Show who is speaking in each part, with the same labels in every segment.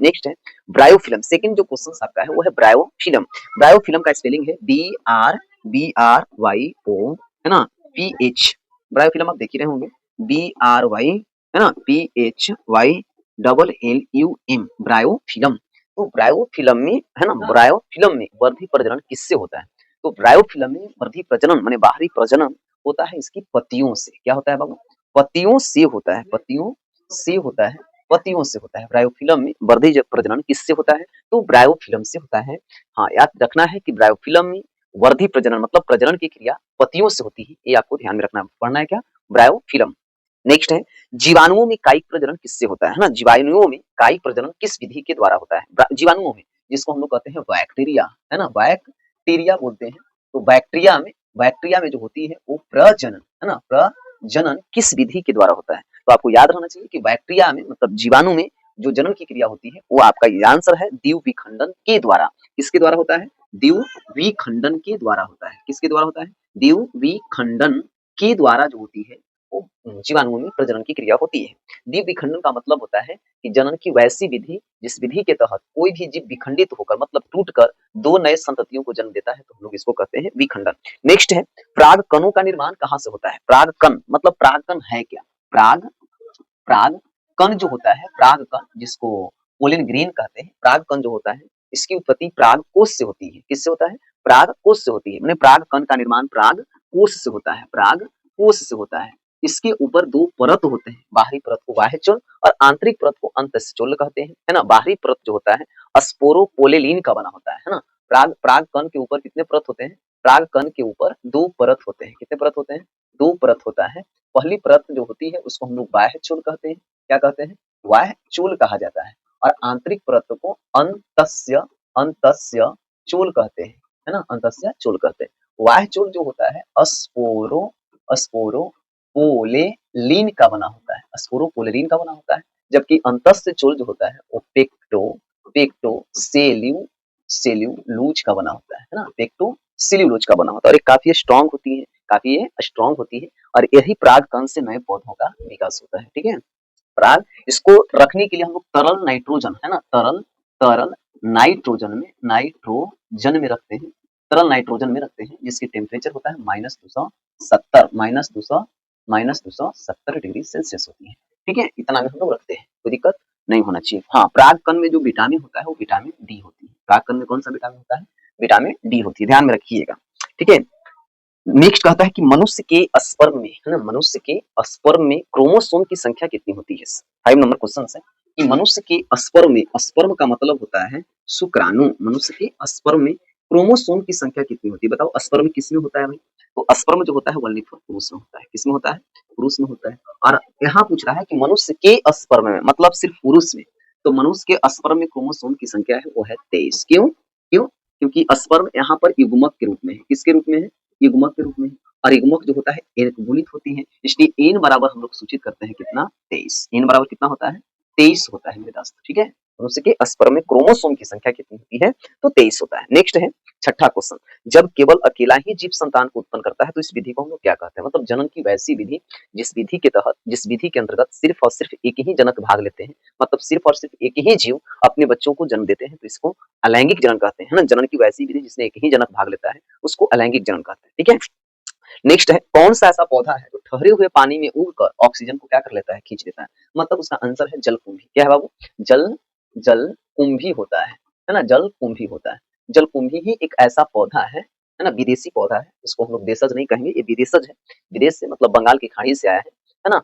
Speaker 1: Next है bryophyllum. Second जो question आपका है वो है ब्रायोफिलम। ब्रायोफिलम का स्पेलिंग है BRBRYO है ना PH। ब्रायोफिलम आप देख ही रहे होंगे BRY है ना PHYLLUM ब्रायोफिलम। तो ब्रायोफिलम में है ना, ब्रायोफिलम में वर्धी प्रजनन किससे होता है? तो ब्रायोफिलम में वर्धी प्रजनन माने बाहरी प्रजनन होता है इसकी पत्तियों से। क्या होता है बाबू? पत्तियों से होता है, पत्तियों से होता है, पत्तियों से होता है। ब्रायोफिलम में वर्धी प्रजनन किससे होता है? तो ब्रायोफिलम से होता है। हाँ, याद रखना है कि ब्रायोफिलम में वर्धी प्रजनन मतलब प्रजनन की क्रिया पत्तियों से होती है, ये आपको ध्यान में रखना। पढ़ना है क्या? ब्रायोफिलम। नेक्स्ट है जीवाणुओं में कायिक प्रजनन किससे होता है ना? जीवाणुओं में कायिक प्रजनन किस विधि के द्वारा होता है? जीवाणुओं में, जिसको हम लोग कहते हैं बैक्टीरिया है ना, बैक्टीरिया बोलते हैं। तो बैक्टीरिया में जो होती है वो प्रजनन है ना, प्रजनन किस विधि के द्वारा होता है? तो आपको याद रहना चाहिए कि बैक्टीरिया में मतलब जीवाणु में जो जनन की क्रिया होती है वो आपका आंसर है द्विविखंडन के द्वारा। किसके द्वारा होता है? द्विविखंडन के द्वारा होता है। किसके द्वारा होता है? द्विविखंडन के द्वारा जो होती है वो जीवाणुओं में प्रजनन की क्रिया होती है। द्विविखंडन का मतलब होता है कि जनन की वैसी विधि जिस विधि के तहत कोई भी जीव विखंडित होकर मतलब टूटकर दो नए संततियों को जन्म देता है, तो हम लोग इसको कहते हैं विखंडन। नेक्स्ट है परागकणों का निर्माण कहाँ से होता है? परागकण मतलब परागकण है क्या? परागकण जो होता है, परागकण जिसको पोलन ग्रेन कहते हैं, परागकण जो होता है इसकी उत्पत्ति परागकोश से होती है। किससे होता है? परागकोश से होती है। मैंने परागकण का निर्माण परागकोश से होता है, परागकोश से होता है। इसके ऊपर दो परत होते हैं, बाहरी परत को बाह्यचोल और आंतरिक परत को अंतःचोल कहते हैं, है ना। बाहरी परत जो होता है स्पोरोपोलेलिन का बना होता है ना। परागकण के ऊपर कितने परत होते हैं? परागकण के ऊपर दो परत होते हैं। कितने परत होते हैं? दो परत होता है। पहली परत जो होती है उसको हम लोग बाह्यचोल कहते हैं। क्या कहते हैं? बाह्यचोल कहा जाता है। और आंतरिक परत को अंतस्य चोल कहते हैं, है ना, अंतस्य चोल कहते हैं। बाह्यचोल जो होता है स्पोरोपोलेलिन का बना होता है, स्पोरोपोलेलिन का बना होता है। जबकि अंतस्य चोल जो होता है वो सेल्यूलोज का बना होता है ना, सेल्यूलोज का बना होता है। और ये काफी स्ट्रांग होती है, काफी स्ट्रांग होती है। और यही परागकण से नए पौधों का विकास होता है। ठीक है, पराग इसको रखने के लिए हम लोग तरल नाइट्रोजन है ना, तरल नाइट्रोजन में रखते हैं, तरल नाइट्रोजन में रखते हैं, जिसकी टेम्परेचर होता है -270 डिग्री सेल्सियस होती है। ठीक है, इतना में हम लोग रखते हैं, कोई दिक्कत नहीं होना चाहिए। हाँ, परागकण में जो विटामिन होता है वो विटामिन डी होती है। परागकण में कौन सा विटामिन होता है? विटामिन डी होती है, ध्यान में रखिएगा। ठीक है, नेक्स्ट कहता है कि मनुष्य के स्पर्म में है ना, मनुष्य के स्पर्म में क्रोमोसोम की संख्या कितनी होती है? 5 नंबर क्वेश्चन है कि मनुष्य के स्पर्म में, स्पर्म का मतलब होता है शुक्राणु, मनुष्य के स्पर्म में क्रोमोसोम की संख्या कितनी होती है? बताओ, स्पर्म किसमें होता है भाई? तो स्पर्म जो होता है वनली फॉर पुरुष में होता है। किसमें होता है? पुरुष में होता है। और यहाँ पूछ रहा है कि मनुष्य के स्पर्म में मतलब सिर्फ पुरुष में, तो मनुष्य के स्पर्म में क्रोमोसोम की संख्या है वो है 23। क्यों? क्योंकि स्पर्म यहाँ पर युग्मक के रूप में है। किसके रूप में है? युग्मक के रूप में। और युग्मक जो होता है एकगुणित होती है, इसलिए n बराबर हम लोग सूचित करते हैं कितना? 23। n बराबर कितना होता है? 23 होता है मेरे दोस्त। ठीक है, मनुष्य के स्पर्म में क्रोमोसोम की संख्या कितनी होती है? तो 23 होता है। नेक्स्ट है छठा क्वेश्चन, जब केवल अकेला ही जीव संतान को उत्पन्न करता है तो इस विधि को हम लोग क्या कहते हैं? मतलब जनन की वैसी विधि जिस विधि के तहत, जिस विधि के अंतर्गत सिर्फ और सिर्फ एक ही जनक भाग लेते हैं, मतलब सिर्फ और सिर्फ एक ही जीव अपने बच्चों को जन्म देते हैं, तो इसको अलैंगिक जनन कहते हैं ना। जनन की वैसी विधि जिसमें एक ही जनक भाग लेता है उसको अलैंगिक जनन कहते हैं। ठीक है, नेक्स्ट है कौन सा ऐसा पौधा है जो ठहरे हुए पानी में उड़कर ऑक्सीजन को क्या कर लेता है? खींच लेता है। मतलब उसका आंसर है जलकुंभी। क्या है बाबू? जलकुंभी होता है ना, जलकुंभी होता है। जलकुंभी ही एक ऐसा पौधा है ना, विदेशी पौधा है। इसको हम लोग देशज नहीं कहेंगे, ये विदेशज है। विदेश से मतलब बंगाल की खाड़ी से आया है ना।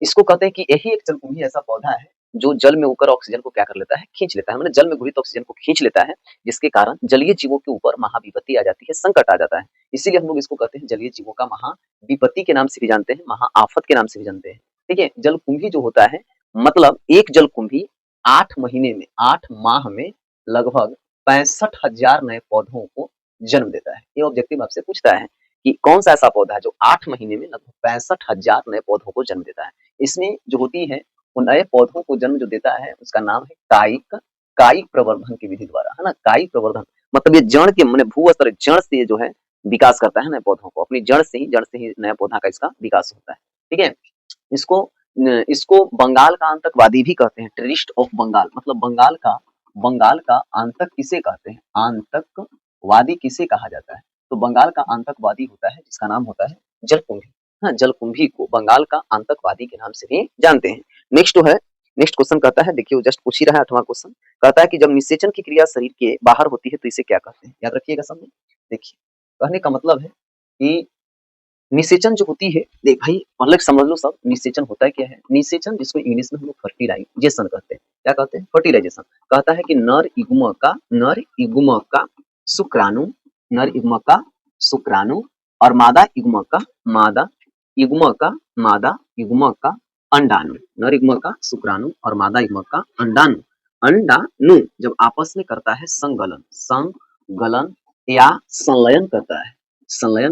Speaker 1: इसको कहते हैं कि यही एक जलकुंभी ऐसा पौधा है जो जल में उड़कर ऑक्सीजन को क्या कर लेता है? खींच लेता है। मतलब जल में घुलित ऑक्सीजन को खींच लेता है, जिसके कारण जलीय जीवों के ऊपर महाविपत्ति आ जाती है, संकट आ जाता है। इसीलिए हम लोग इसको कहते हैं जलीय जीवों का महाविपत्ति के नाम से भी जानते हैं, महाआफत के नाम से भी जानते हैं। ठीक है, जलकुंभी जो होता है मतलब एक जलकुंभी 8 महीने में, 8 माह में लगभग 65,000 नए पौधों को जन्म देता है। ये ऑब्जेक्टिव आपसे पूछता है कि कौन सा ऐसा पौधा है जो 8 महीने में लगभग 65,000 नए पौधों को जन्म देता है। इसमें जो होती है वो नए पौधों को जन्म जो देता है उसका नाम है कायिक प्रवर्धन की विधि द्वारा, है ना। कायिक प्रवर्धन मतलब ये जड़ के मैंने भू स्तर जड़ से ये जो है विकास करता है नए पौधों को, अपनी जड़ से ही नए पौधा का इसका विकास होता है। ठीक है, इसको इसको बंगाल का आतंकवादी भी कहते हैं, टेररिस्ट ऑफ बंगाल, मतलब बंगाल का आतंक किसे कहते हैं, आतंकवादी किसे कहा जाता है, तो बंगाल का आतंकवादी होता है जिसका नाम होता है जलकुंभी। हाँ, जलकुंभी को बंगाल का आतंकवादी के नाम से भी जानते हैं। नेक्स्ट क्वेश्चन कहता है, देखिए वो जस्ट पूछ ही रहा है 8वां क्वेश्चन, कहता है कि जब निषेचन की क्रिया शरीर के बाहर होती है तो इसे क्या कहते हैं, याद रखिएगा सब में। देखिए कहने का मतलब है कि निषेचन जो होती है, देख भाई मतलब समझ लो सब, निषेचन होता है क्या है, निषेचन जिसको इंग्लिश में हम लोग फर्टिलाइजेशन कहते हैं, क्या कहते हैं, फर्टिलाइजेशन। कहता है कि नर युग्म का शुक्राणु, नर युग्म का शुक्राणु और मादा युग्म का अंडाणु, नर युग्म का शुक्राणु और मादा युग्म का अंडाणु जब आपस में करता है संगलन या संलयन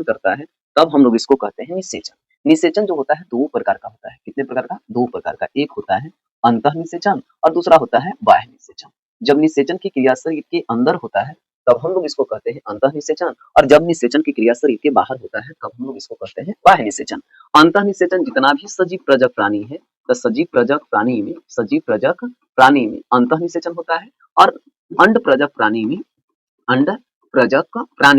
Speaker 1: करता है तब हम लोग इसको कहते हैं निषेचन। निषेचन जो होता है दो प्रकार का होता है, कितने प्रकार का, दो प्रकार का, एक होता है अंतः निषेचन और दूसरा होता है बाह्य निषेचन। जब निषेचन की क्रिया शरीर के अंदर होता है तब हम लोग इसको कहते हैं अंतः निषेचन, और जब निषेचन की क्रिया शरीर के बाहर होता है तब हम लोग इसको कहते हैं बाह्य निषेचन। अंतः निषेचन जितना भी सजीव प्रजक प्राणी है, तो सजीव प्रजक प्राणी में अंतः निषेचन होता है, और अंड प्रजक प्राणी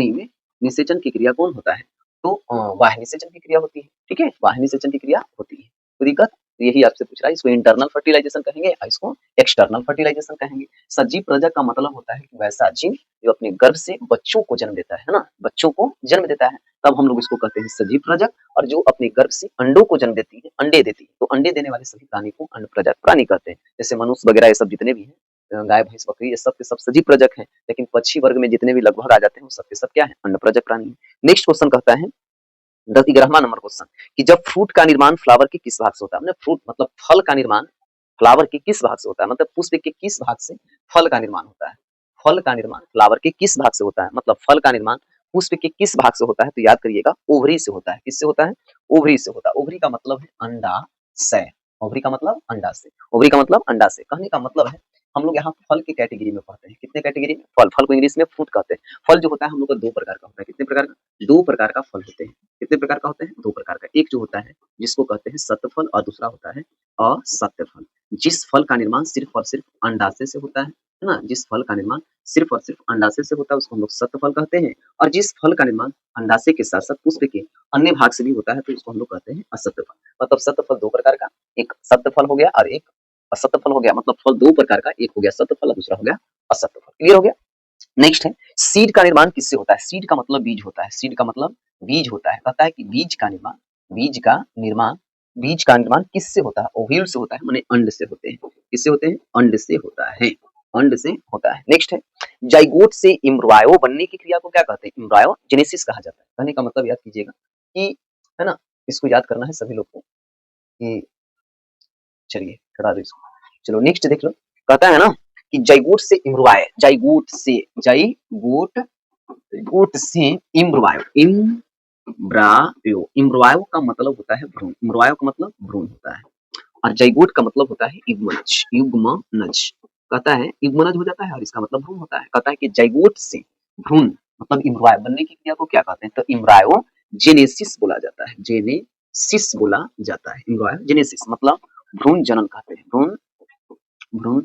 Speaker 1: में निषेचन की क्रिया कौन होता है, तो बाह्य निषेचन की क्रिया होती है। ठीक है, बाह्य निषेचन की क्रिया होती है। तो दिक्कत यही आपसे पूछ रहा है, इसको इंटरनल फर्टिलाइजेशन कहेंगे और इसको एक्सटर्नल फर्टिलाइजेशन कहेंगे। सजीव प्रजक का मतलब होता है कि वैसा जीव जो अपने गर्भ से बच्चों को जन्म देता है ना, बच्चों को जन्म देता है, तब हम लोग इसको कहते हैं सजीव प्रजक। और जो अपने गर्भ से अंडों को जन्म देती है, अंडे देती है, तो अंडे देने वाले सभी प्राणी को अंड प्रजक प्राणी कहते हैं। जैसे मनुष्य वगैरह ये सब जितने भी हैं, गाय भैंस बकरी, ये सब के सब सजीव प्रजक हैं, लेकिन पक्षी वर्ग में जितने भी लगभग आ जाते हैं वो सब के सब क्या है, अंड प्रजक प्राणी है। नेक्स्ट क्वेश्चन कहता है 11वां नंबर क्वेश्चन कि जब फ्रूट का निर्माण फ्लावर के किस भाग से होता है, मतलब फ्रूट मतलब फल का निर्माण फ्लावर के किस भाग से होता है, मतलब पुष्प के किस भाग से फल का निर्माण होता है, फल का निर्माण फ्लावर के किस भाग से होता है, मतलब फल का निर्माण पुष्प के किस भाग से होता है, तो याद करिएगा ओवरी से होता है। किससे होता है, ओवरी से होता है। ओवरी का मतलब है अंडाशय, ओवरी का मतलब अंडाशय, ओवरी का मतलब अंडाशय। कहने का मतलब है हम लोग यहाँ फल की कैटेगरी में पढ़ते हैं, कितने कैटेगरी में, फल को इंग्लिश में फ्रूट कहते हैं। फल जो होता है हम लोग का दो प्रकार का होता है, कितने प्रकार का, दो प्रकार का फल होते हैं। कितने प्रकार का होते हैं, दो प्रकार का। एक जो होता है जिसको कहते हैं सत्य फल और दूसरा होता है असत्य फल। जिस फल का निर्माण सिर्फ और सिर्फ अंडाशय से होता है ना, जिस फल का निर्माण सिर्फ और सिर्फ अंडाशय से होता है उसको हम लोग सत्य फल कहते हैं, और जिस फल का निर्माण अंडाशय के साथ साथ पुष्प के अन्य भाग से भी होता है तो उसको हम लोग कहते हैं असत्य फल। मतलब सत्य फल दो प्रकार का, एक सत्य फल हो गया और एक असत्य फल हो गया। मतलब फल दो प्रकार का, एक हो गया सत्य फल और दूसरा हो गया असत्य फल। क्लियर हो गया। नेक्स्ट है सीड का निर्माण किससे होता है, सीड का मतलब बीज होता है, सीड का मतलब बीज होता है। कहता है कि बीज का निर्माण किससे होता है, ओव्यूल से होता है, माने अंड से होते हैं। किससे होते हैं, अंड से होता है, अंड से होता है। नेक्स्ट है जाइगोट से एम्ब्रायो बनने की क्रिया को क्या कहते हैं, एम्ब्रायोजेनेसिस कहा जाता है। कहने का मतलब याद कीजिएगा कि है ना, इसको याद करना है सभी लोग को कि चलिए हटा दो इसको। चलो नेक्स्ट देख लो, कहता है ना कि जाइगोट से एम्ब्रायो, जाइगोट से एम्ब्रायो का मतलब होता है भ्रूण, एम्ब्रायो का मतलब भ्रूण होता है, और जाइगोट का मतलब होता है युग्मनज। कहता है युग्मनज हो जाता है और इसका मतलब भ्रूण होता है। कहता है कि जाइगोट से भ्रूण मतलब एम्ब्रायो बनने की क्रिया को क्या कहते हैं, तो एम्ब्रायो जेनेसिस बोला जाता है, जेनेसिस बोला जाता है। एम्ब्रायो जेनेसिस मतलब भ्रूण जनन कहते हैं, भ्रूण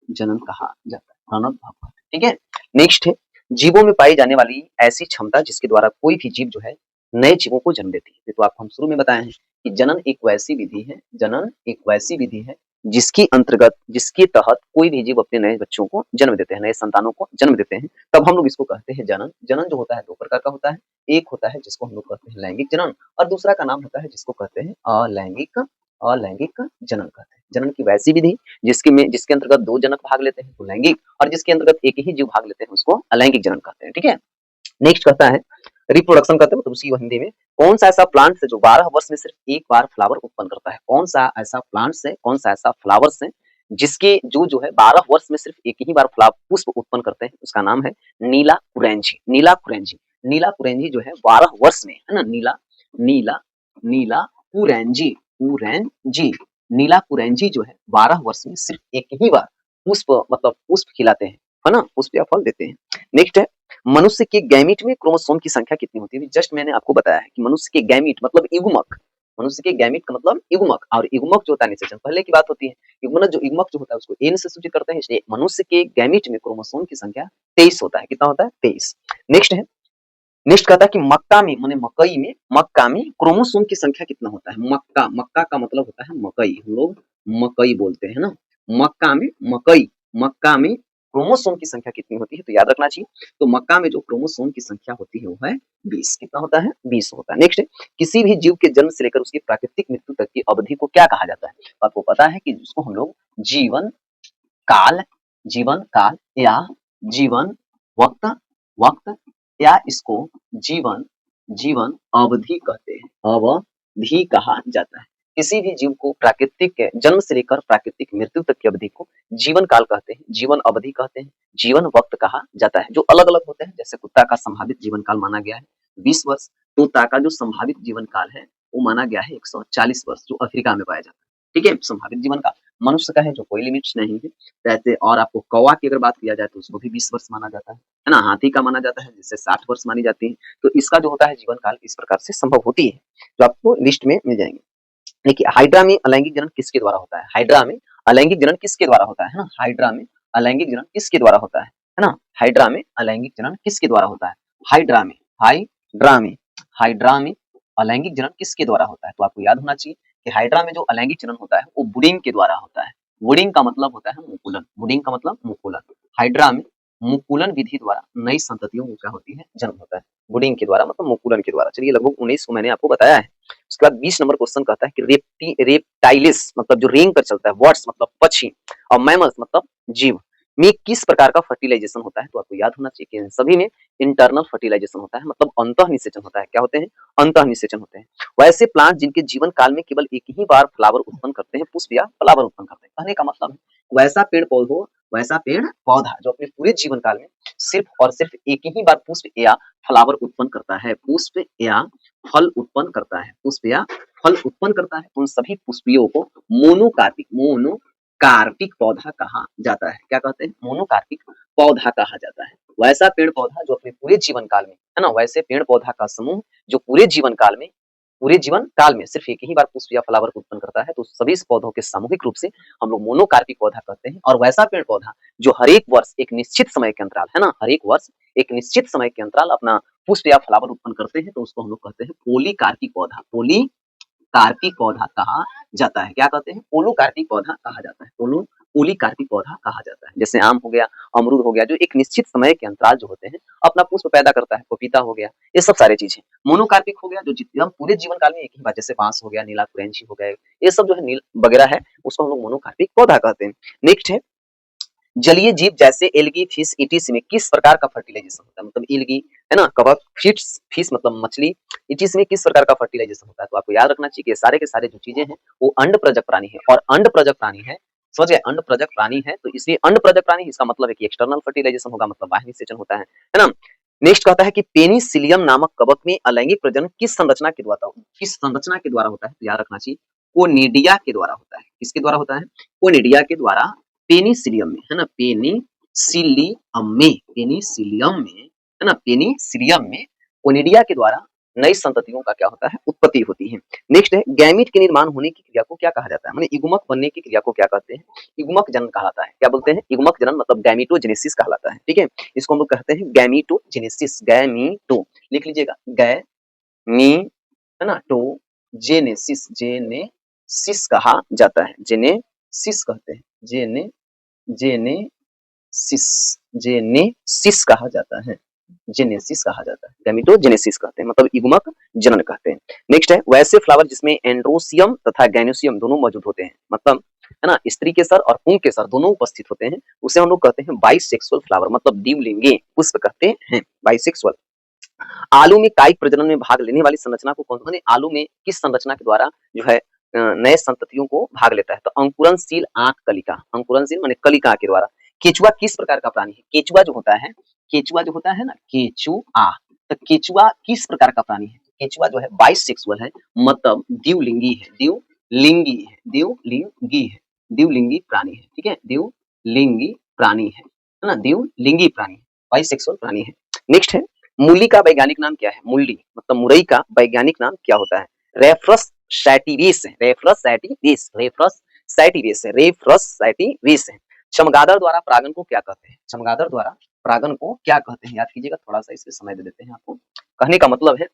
Speaker 1: जनन कहा जाता है, भ्रूणक भाव। ठीक है। नेक्स्ट है जीवों में पाई जाने वाली ऐसी क्षमता जिसके द्वारा कोई भी जीव जो है नए जीवों को जन्म देती है। तो आपको हम शुरू में बताए हैं कि जनन एक वैसी विधि है जिसके तहत कोई भी जीव अपने नए बच्चों को जन्म देते हैं, नए संतानों को जन्म देते हैं, तब हम लोग इसको कहते हैं जनन। जनन जो होता है दो प्रकार का होता है, एक होता है जिसको हम लोग कहते हैं लैंगिक जनन, और दूसरा का नाम होता है जिसको कहते हैं अलैंगिक जनन कहते हैं। जनन की वैसी विधि जिसके अंतर्गत दो जनक भाग लेते हैं तो लैंगिक, और जिसके अंतर्गत एक ही जीव भाग लेते हैं उसको अलैंगिक जनन कहते हैं। ठीक है। नेक्स्ट कहता है रिप्रोडक्शन कहते हैं, मतलब उसी हिंदी में कौन सा ऐसा प्लांट है जो 12 वर्ष में सिर्फ एक बार फ्लावर उत्पन्न करता है। कौन सा ऐसा प्लांट है, कौन सा ऐसा फ्लावर्स है जिसके जो है 12 वर्ष में सिर्फ एक ही बार पुष्प उत्पन्न करते हैं, उसका नाम है नीला कुरेंजी। नीला कुरेंजी जो है 12 वर्ष में, है ना, नीला कुरेंजी नीला कुरेंजी जो है 12 वर्ष में सिर्फ एक ही बार पुष्प खिलाते हैं, है ना, पुष्प या फल देते हैं। नेक्स्ट है मनुष्य के गैमीट में क्रोमोसोम की संख्या कितनी होती है। जस्ट मैंने आपको बताया है कि मनुष्य के गैमीट मतलब युग्मक, मनुष्य के गैमिट का मतलब युग्मक, और युग्मक जो होता है निषेचन, पहले की बात होती है। युग्मक जो होता है उसको एन से सूचित करते हैं, इसलिए मनुष्य के गैमिट में क्रोमोसोम की संख्या 23 होता है। कितना होता है? 23। नेक्स्ट कहता है कि मक्का में माने मक्का में क्रोमोसोम की संख्या कितना होता है? मक्का का मतलब होता है मकई, हम लोग मकई बोलते हैं ना। मक्का में क्रोमोसोम की संख्या कितनी होती है? तो याद रखना चाहिए। तो मक्का में जो क्रोमोसोम की संख्या होती है वो है 20। कितना होता है? 20 होता है। नेक्स्ट, किसी भी जीव के जन्म से लेकर उसकी प्राकृतिक मृत्यु तक की अवधि को क्या कहा जाता है? तो आपको पता है कि जिसको हम लोग जीवन काल जीवन काल या जीवन वक्त वक्त या इसको जीवन जीवन अवधि कहते हैं, अवधि कहा जाता है। किसी भी जीव को प्राकृतिक जन्म से लेकर प्राकृतिक मृत्यु तक की अवधि को जीवन काल कहते हैं, जीवन अवधि कहते हैं, जीवन वक्त कहा जाता है, जो अलग अलग होते हैं। जैसे कुत्ता का संभावित जीवन काल माना गया है 20 वर्ष, तोता का जो संभावित जीवन काल है वो माना गया है 140 वर्ष, जो अफ्रीका में पाया जाता है। ठीक है, संभावित जीवन काल। मनुष्य का है जो कोई लिमिट्स नहीं है। रहते, और आपको कौवा की अगर बात किया जाए तो उसको भी 20 वर्ष माना जाता है ना। हाथी का माना जाता है जिससे 60 वर्ष मानी जाती है। तो इसका जो होता है जीवन काल इस प्रकार से संभव होती है, जो आपको लिस्ट में मिल जाएंगे। देखिए, हाइड्रा में अलैंगिक जनन किसके द्वारा होता है? हाइड्रा में अलैंगिक जनन किसके द्वारा होता है ना? हाइड्रा में अलैंगिक जनन किसके द्वारा होता है ना? हाइड्रा में अलैंगिक जनन किसके द्वारा होता है? हाइड्रा में हाइड्रा में हाइड्रा में अलैंगिक जनन किसके द्वारा होता है? तो आपको याद होना चाहिए कि हाइड्रा में जो अलैंगिक जनन होता है वो ब्रीडिंग के द्वारा होता है। ब्रीडिंग का मतलब होता है मुकुलन, ब्रीडिंग का मतलब मुकुलन। हाइड्रा में मुकुलन विधि द्वारा नई संततियों को क्या होती है? जन्म होता है। ब्रीडिंग के द्वारा मतलब मुकुलन के द्वारा। चलिए, लगभग 19 को मैंने आपको बताया है। उसके बाद 20 नंबर क्वेश्चन कहता है कि रेप्टाइलिस मतलब जो रेंग कर चलता है, वर्ड्स मतलब पक्षी, और मैमल्स मतलब जीव में किस प्रकार का फर्टिलाइजेशन होता है? तो आपको याद होना चाहिए कि सभी में इंटरनल फर्टिलाइजेशन होता है, मतलब अंतः निषेचन होता है। क्या होते हैं? अंतः निषेचन होते हैं। वैसे प्लांट जिनके जीवन काल में केवल एक ही बार फ्लावर उत्पन्न करते हैं, पुष्प या फ्लावर उत्पन्न करते हैं। कहने का मतलब है वैसा पेड़ पौधा जो अपने पूरे जीवन काल में सिर्फ और सिर्फ एक ही बार पुष्प या फ्लावर उत्पन्न करता है, पुष्प या फल उत्पन्न करता है, पुष्प या फल उत्पन्न करता है, उन सभी पुष्पियों को मोनोकार्पिक पौधा कहा जाता है। क्या कहते हैं? मोनोकार्पिक पौधा कहा जाता है। वैसा पेड़ पौधा जो अपने पूरे जीवन काल में, है ना, वैसे पेड़ पौधा का समूह जो पूरे जीवन काल में सिर्फ एक ही बार पुष्प या फ्लावर उत्पन्न करता है, तो सभी पौधों के सामूहिक रूप से हम लोग मोनोकार्पिक पौधा कहते हैं। और वैसा पेड़ पौधा जो हर एक वर्ष एक निश्चित समय के अंतराल, है ना, हर एक वर्ष एक निश्चित समय के अंतराल अपना पुष्प या फ्लावर उत्पन्न करते हैं, तो उसको हम लोग कहते हैं पोलीकार्पिक पौधा। पोलीकार्पिक पौधा कहा जाता है। क्या कहते हैं? पोलोकार्पिक पौधा कहा जाता है। पोलीकार्पिक पौधा कहा जाता है। जैसे आम हो गया, अमरूद हो गया, जो एक निश्चित समय के अंतराल जो होते हैं अपना पुष्प पैदा करता है। पपीता हो गया, ये सब सारी चीजें। मोनोकार्पिक हो गया जो हम पूरे जीवन काल में एक ही बार, जैसे बांस हो गया, नीला कुरेंची हो गया, ये सब जो है नील वगैरह है, उसको हम लोग मोनोकार्पिक पौधा कहते हैं। नेक्स्ट है, जलीय जीव जैसे एल्गी, फिश, इटिस में किस प्रकार का फर्टिलाइजेशन होता है? मतलब एल्गी, है ना, कवक, फिश मतलब मछली, इटिस में किस प्रकार का फर्टिलाइजेशन होता है? तो आपको याद रखना चाहिए कि सारे के सारे जो चीजें हैं वो अंड प्रजक प्राणी है, और अंड प्रजक प्राणी है, समझ गए, अंड प्रजक प्राणी है, तो इसलिए अंड प्रजक प्राणी, इसका मतलब है कि एक्सटर्नल फर्टिलाइजेशन होगा, मतलब बाह्य निषेचन होता है ना। नेक्स्ट कहता है कि पेनिसिलियम नामक कवक में अलैंगिक प्रजनन किस संरचना के द्वारा होता है? तो याद रखना चाहिए कोनिडिया के द्वारा होता है। किसके द्वारा होता है? कोनिडिया के द्वारा, पेनिसिलियम में, है ना, पेनिसिलियम में कोनिडिया के द्वारा नई संततियों का क्या होता है? उत्पत्ति होती है। नेक्स्ट है, गैमीट के निर्माण होने की क्रिया को क्या कहा जाता है? माने युग्मक बनने की क्रिया को क्या कहते हैं? युग्मक जनन कहलाता है। क्या बोलते हैं? युग्मक जनन मतलब गैमीटोजेनेसिस कहलाता है। ठीक है, इसको हम लोग कहते हैं गैमीटोजेनेसिस। लिख लीजिएगा, गैमी, है ना, टो जेनेसिस कहा जाता है। जेनेसिस कहते हैं, जेनेसिस कहा जाता है, गैमीटोजेनेसिस कहते हैं, मतलब युग्मक जनन कहते हैं। नेक्स्ट है, वैसे फ्लावर जिसमें एंड्रोसियम तथा गैनोसियम दोनों मौजूद होते हैं, मतलब, है ना, स्त्री केसर और पुंकेसर दोनों उपस्थित होते हैं, उसे हम लोग कहते हैं बाइसेक्सुअल फ्लावर, मतलब द्विलिंगी पुष्प कहते हैं, बाइसेक्सुअल। आलू में कायिक प्रजनन में भाग लेने वाली संरचना को कौन, माने आलू में किस संरचना के द्वारा जो है नए संततियों को भाग लेता है? तो अंकुरनशील आंख कलिका, अंकुरनशील माने कलिका के द्वारा। केचुआ किस प्रकार का प्राणी है? केचुआ जो होता है ना, केचुआ, तो केचुआ किस प्रकार का प्राणी है? केचुआ जो है बाइसेक्सुअल है, मतलब द्विलिंगी है, द्विलिंगी प्राणी है। ठीक है, द्विलिंगी प्राणी है ना, द्विलिंगी प्राणी, बाइसेक्सुअल प्राणी है। नेक्स्ट है, मूली का वैज्ञानिक नाम क्या है? मूली मतलब मुरई का वैज्ञानिक नाम क्या होता है? रेफरस सैटिवस है, रेफरस सैटिवस, रेफरस सैटिवस है, रेफरस सैटिवस है। चमगादड़ द्वारा परागन को क्या कहते हैं? चमगादड़ द्वारा परागन को क्या कहते हैं? याद कीजिएगा, थोड़ा सा इसमें समय दे देते हैं आपको। कहने का मतलब है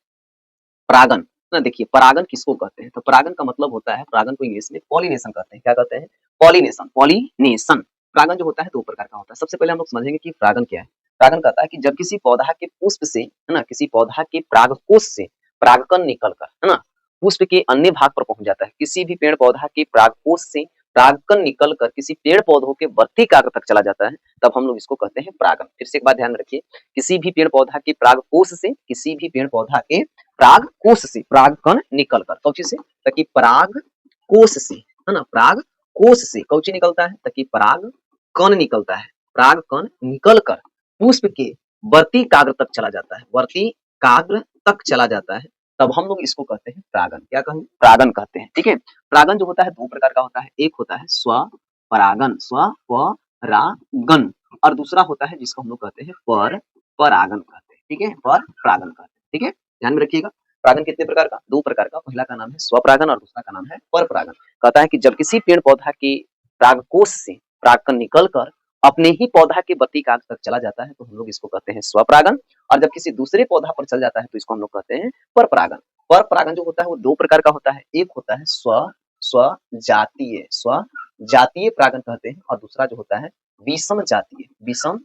Speaker 1: परागन ना, देखिए परागन किसको कहते हैं? तो परागन का मतलब होता है, परागन को इंग्लिश में पॉलिनेशन कहते हैं। क्या कहते हैं? Pollination, pollination. परागन जो होता है दो प्रकार का होता है। सबसे पहले हम लोग समझेंगे कि परागन क्या है। परागन कहता है कि जब किसी पौधा के पुष्प से, है ना, किसी पौधा के परागकोश से परागकण निकलकर, है ना, पुष्प के अन्य भाग पर पहुंच जाता है। किसी भी पेड़ पौधा के परागकोश से परागकण निकलकर किसी पेड़ पौधों के वर्तिकाग्र तक चला जाता है, तब हम लोग इसको कहते हैं परागन। फिर से एक बात ध्यान रखिए, किसी भी पेड़ पौधा के परागकोश से, किसी भी पेड़ पौधा के पराग कोश से परागकण निकलकर, कौची से? ताकि पराग कोश से, है ना, पराग कोश से कौची निकलता है? ताकि पराग कण निकलता है। पराग कण निकलकर पुष्प के वर्ती काग्र तक चला जाता है, वर्ती काग्र तक चला जाता है, तब हम लोग इसको कहते हैं परागन। क्या कहें? परागन कहते हैं। ठीक है। परागन जो होता है दो प्रकार का होता है। एक होता है स्वपरागन, स्वपरागन, और दूसरा होता है जिसको हम लोग कहते हैं पर परागन कहते हैं। ठीक है, पर परागन कहते हैं। ठीक है, ध्यान में रखिएगा। परागन कितने प्रकार का? दो प्रकार का। पहला का नाम है स्वपरागन और दूसरा का नाम है पर परागन। कहता है कि जब किसी पेड़ पौधा के परागकोश से परागकण निकलकर अपने ही पौधा के वर्तिकाग्र तक चला जाता है, तो हम लोग इसको कहते हैं स्वपरागन। और जब किसी दूसरे पौधा पर चल जाता है तो इसको हम लोग कहते हैं पर परागन। पर परागन जो होता है वो दो प्रकार का होता है। एक होता है स्वजातीय, स्वजातीय परागन कहते हैं, और दूसरा जो होता है विषम जातीय, विषम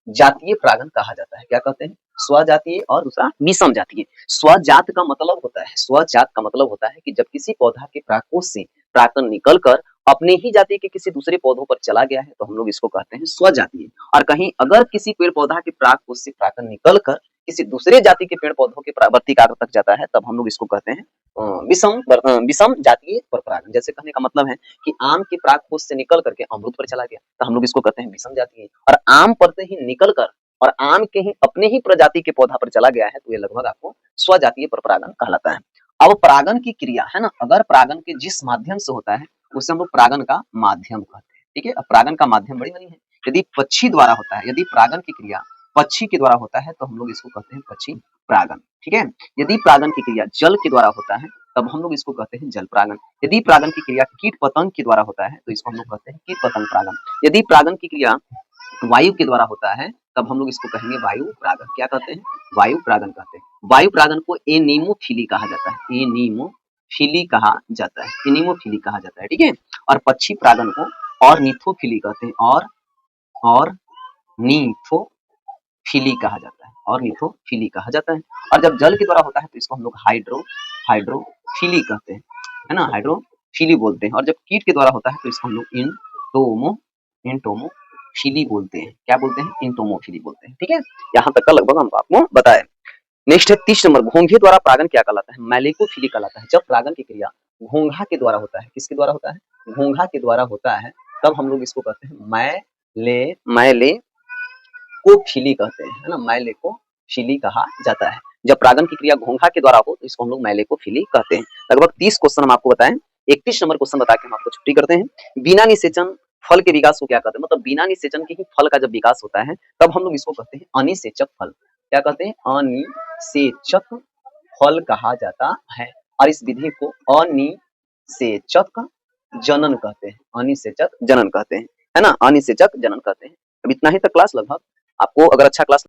Speaker 1: जातीय परागन कहा जाता है। क्या कहते हैं? स्वजातीय और दूसरा विषम जातीय। स्वजात का मतलब होता है, स्वजात का मतलब होता है कि जब किसी पौधा के परागकोश से परागकण निकलकर अपने ही जाति के किसी दूसरे पौधों पर चला गया है, तो हम लोग इसको कहते हैं स्वजातीय। और कहीं अगर किसी पेड़ पौधा के परागकोश से परागकण निकलकर किसी दूसरे जाति के पेड़ पौधों के वर्तिकाग्र तक जाता है, तब हम लोग इसको कहते हैं विषम जातीय पर परागन। जैसे कहने का मतलब है कि आम के परागकोश से निकल करके अमरूद पर चला गया, तो हम लोग इसको कहते हैं विषम जातीय। और आम पर से ही निकलकर और आम के ही अपने ही प्रजाति के पौधा पर चला गया है, तो ये लगभग आपको स्वजातीय पर परागन कहलाता है। अब परागन की क्रिया है ना, अगर परागन के जिस माध्यम से होता है उसे हम लोग परागन का माध्यम कहते हैं। ठीक है, अब परागन का माध्यम बड़ी बनी है। यदि पक्षी द्वारा होता है, यदि परागन की क्रिया पक्षी के द्वारा होता है, तो हम लोग इसको कहते हैं पक्षी परागन। ठीक है, यदि परागन की क्रिया जल के द्वारा होता है, तब हम लोग इसको कहते हैं जल परागन। यदि परागन की क्रिया कीट पतंग के द्वारा होता है, तो इसको हम लोग कहते हैं कीट पतंग परागन। यदि परागन की क्रिया वायु के द्वारा होता है, तब हम लोग इसको कहेंगे वायु परागन। क्या कहते हैं? वायु परागन कहते हैं। वायु परागन को एनीमोफिली कहा जाता है, एनीमोफिली कहा जाता है, एनीमोफिली कहा जाता है। ठीक है, और पक्षी परागन को ऑर्निथोफिली कहते हैं, और नीथोफिली कहा जाता है, ऑर्निथोफिली कहा जाता है। और जब जल के द्वारा होता है तो इसको हम लोग हाइड्रोफिली कहते हैं, है ना, हाइड्रोफिली बोलते हैं। और जब कीट के द्वारा होता है तो इसको हम लोग इंटोमोफिली बोलते हैं। क्या बोलते हैं? इंटोमोफिली बोलते हैं। ठीक है, यहाँ तक का लगभग हम आपको बताएं। नेक्स्ट है 30 नंबर, घोंघे द्वारा परागन क्या कहलाता है? मैलेकोफिली कहलाता है। जब परागन की क्रिया घोंघा के द्वारा होता है, किसके द्वारा होता है? घोंघा के द्वारा होता है, तब हम लोग इसको कहते हैं मैलेकोफिली कहते हैं, है ना, मैलेकोफिली कहा जाता है। जब परागन की क्रिया घोंघा के द्वारा हो तो इसको हम लोग मैलेकोफिली कहते हैं। लगभग 30 क्वेश्चन हम आपको बताएं। 31 नंबर क्वेश्चन बता के हम आपको छुट्टी करते हैं। बिना निषेचन फल के विकास को क्या कहते हैं? मतलब बिना निषेचन के ही फल का जब विकास होता है, तब हम लोग इसको कहते हैं अनिषेचक फल। क्या कहते हैं? अनिषेचक फल कहा जाता है। और इस विधि को अनिषेचक जनन कहते हैं, अनिषेचक जनन कहते हैं, है ना, अनिषेचक जनन कहते हैं। अब इतना ही तक क्लास। लगभग आपको अगर अच्छा क्लास